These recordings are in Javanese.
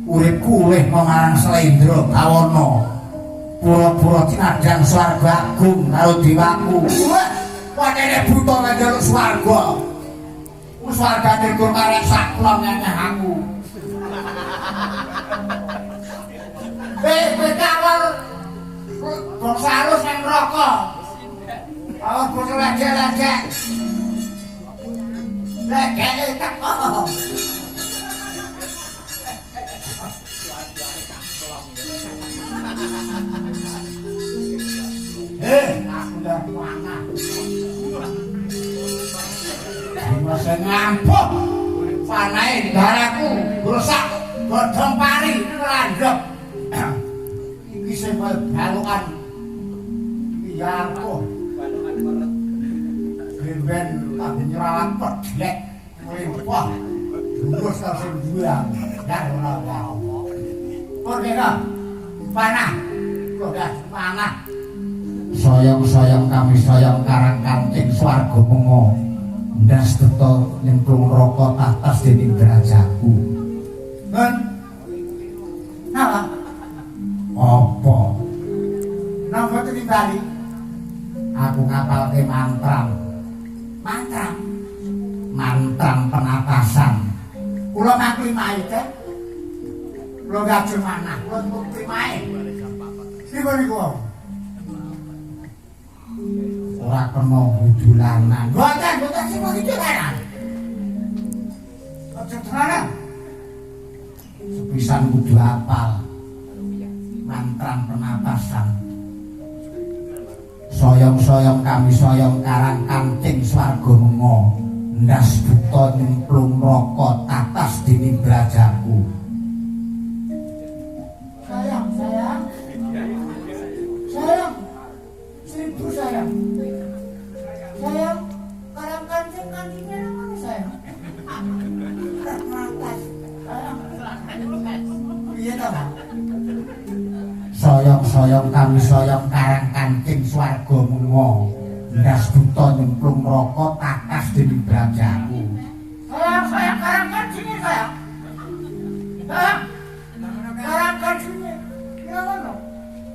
uripku luwih marang Slendra Bawana. Pura-pura tinadang swarga agung karo dewaku. Patene buta lan njaluk swarga. Swargane kur karek saklon nyanyah aku. Kawal bangsa halus nang neraka. Awak bocah lejek-lejek. Lejeke teko. Aku udah panah. Masa ngampuk. Panahe daraku rusak godhong pari landhep. Iki sing balukan iyarku. Ben kabeh nyrawat pedhek mlimpah. Terus langsung buang. Dan ora apa-apa. Oke kok. Panah. Udah panah. Soyong-soyong kami soyong karang kanting swarga mengo. Ndas beto nyemplung rokok atas dening derajaku. Kan? Napa? Apa? Napa timbali? Aku ngapalke mantram. Mantram. Mantram penatasan. Kula makli maite. Kula gajeng manah, kula mukti mae. Niku niku. Ora kena budulanan. Mboten sing budulanan. Aja tenanan. Sepisan kudu apal. Mantram penatasan. Soyong-soyong kami soyong karang kanting swarga mengo. Ndas buta nyemplung rokok tatas dening brajaku. Sayang. Seribu sayang. Sayang, karang kancing-kancingnya mana sayang? Sayang. Iya toh, Pak? Soyong-soyong kami soyong karang kancing swarga mengo. Ndas buta nyemplung rokok takas dening brajaku. Sayang karang kancingnya sayang. Sayang. Karang kancingnya. Ya ngono.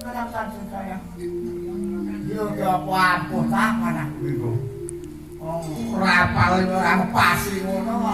Karang kancing sayang. Yo apa ampun tak anakku iku. Ora apal ora pasti ngono.